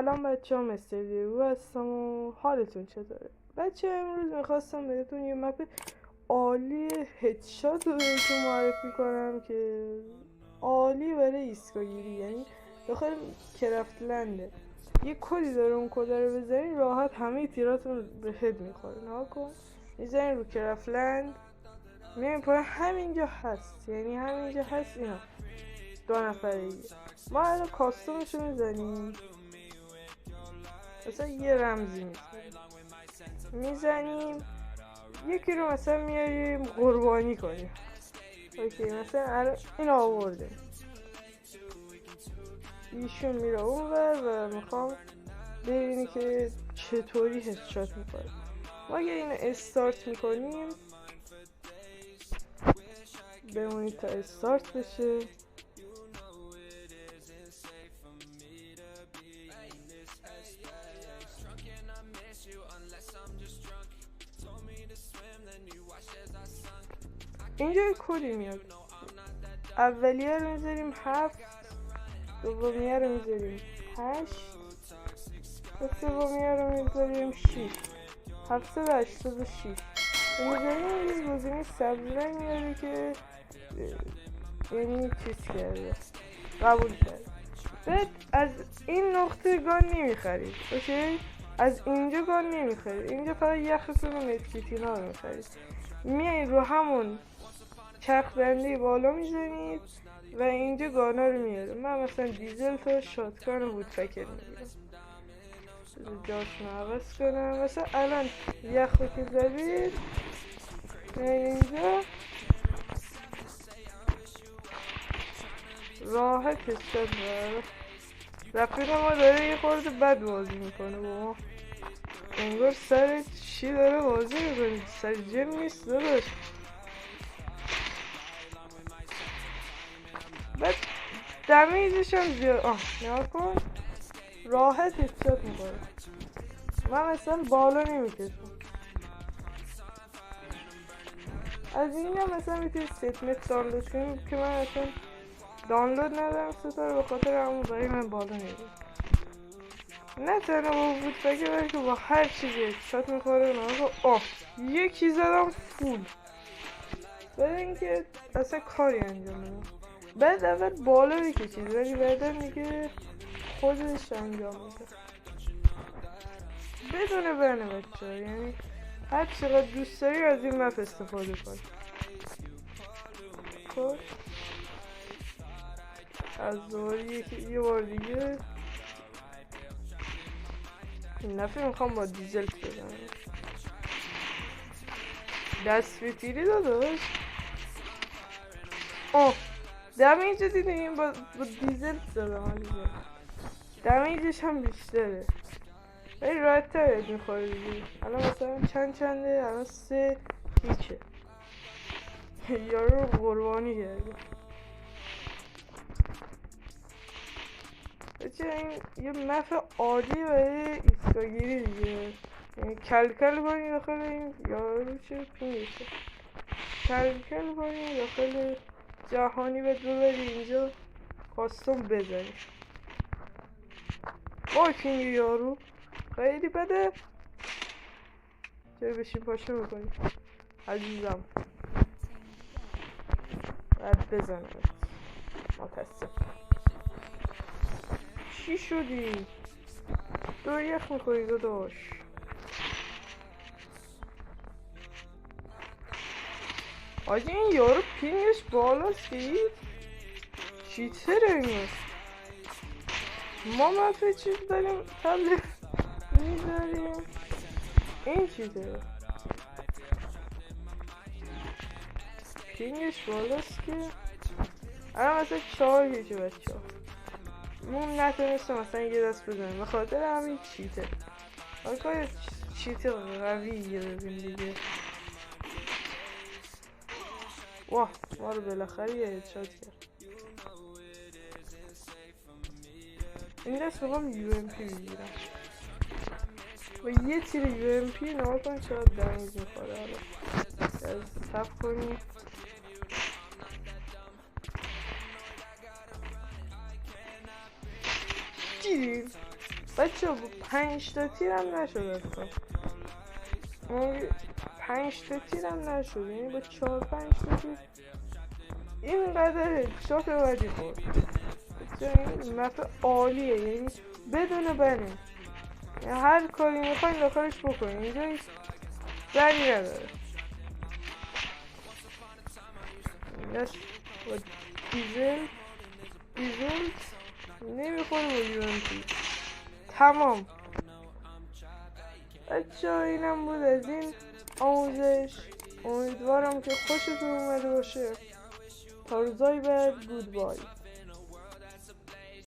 سلام بچه ها، مستر دیگو هستم و حالتون چطوره؟ بچه امروز میخواستم بهتون یه مپ عالی هدشات رو بهتون معرفی کنم که عالی برای ایستگاه‌گیری، یعنی داخل کرافت لنده. یه کدی داره، اون کد رو بزنین راحت همه تیراتون به هد میخوره. ناکن میزنین رو کرافت لند، میرین پایین، همینجا هست، یعنی همینجا هست. اینا 2 نفرگی. ما الان کاستومش رو میزنیم، مثلا یه رمزی میزنیم، یکی رو مثلا میاریم قربانی کنیم. اوکی، مثلا الان این آورده، ایشون میره اونور و میخوام ببینی که چطوری هدشات میکنه. ما اگه اینو استارت میکنیم، بمونید تا استارت بشه. اینجا یه کدی میاد، اولیه رو میذاریم 7، دومیه رو میذاریم 8 و سومیه رو میذاریم 6، 786 میذاریم. این گزینه سبز رنگ میاره که یعنی چیز کرده، قبول کرده. بعد از این نقطه گان نمیخرید، اوکی؟ از اینجا گان نمیخرید، اینجا فقط یختون و مدکیتینا رو میخرید. میایید رو همون چرخ بندی بالا میزنید و اینجا گانا رو میاره. من مثلا دیزل تا شاتگان و وودپکر میگیرم، جاشون عوض کنم. مثلا الان یخو که زدید اینجا راحت هدشات داره. رفیق ما داره یه خورده بد بازی میکنه با ما، انگار سر چی داره بازی میکنه، سر جم نیست داداش. بعد دمیجش هم زیاد، نگاه کن راحت هدشات میکنه. من مثلا بالا نمیکشم. از این هم مثلا میتونید ستمت دانلود کنیم که من اصلا دانلود ندارم ستاره، به خاطر همون برای من بالا نمیره. نه تنها با وودپکر بلکه با هر چیزی هدشات میخوره. نگاه یکی زدم فول، برای اینکه اصلا کاری انجام نمیدم. بعد اول بالا بکشید ولی بعدا دیگه خودش انجام میده بدون برنه بچه ها. یعنی هر چقدر دوست داری از این مپ استفاده کن. خب از دوباره یه بار دیگه این نفر میخوام با دیزل بزنم. دست به تیری داداش. دمیج دیدیم با دیزل زدم، دمیجش هم بیشتره ولی راحت تر میخوره دیگه. الان مثلا چنده؟ الان 3 هیچه. یارو رو قربانی کرده. بچه این یه مپ عادی برای ایستگاه‌گیری دیگه، یعنی کلکل کنی داخل این یارو چه پینگشه، کلکل کنی داخل جهانی به دو بری اینجا کاستوم بزنی. وای پینگ یارو خیلی بده، چرا بشین پاشه میکنی عزیزم؟ باید بزنم متاسف. چی شدی؟ دو یخ میخوری داداش. آجی این یارو پینگش بالاست که چیتره اینه. ما مفه چیز داریم تبلیغ میذاریم، این چیتره پینگش بالاست که الان مثلا 4 هیچه بچه ها مون نتونسته مثلا یه دست بزنیم به خاطر همین چیته. آقای چیت قویه ببین دیگه. واه ما رو بالاخره یه هدشات کرد. این دست میخوام UMP بگیرم و یه تیر UMP نها کن چقدر دمیج میخوره. حالا از تف کنیم دیدیم بچه 5 تا تیرم نشد اصلا، 5 تا تیرم نشد، یعنی با 4-5 تا تیر اینقدر شات بدی بود. این مپ عالیه، یعنی بدون بنه، یعنی هر کاری میخواین داخلش بکنین، اینجا هیچ بری نداره. دست با دیزل نمیخوره با یونتی. تمام بچه ها، اینم بود از این آموزش. امیدوارم که خوشتون اومده باشه. تا روزای بعد، گودبای.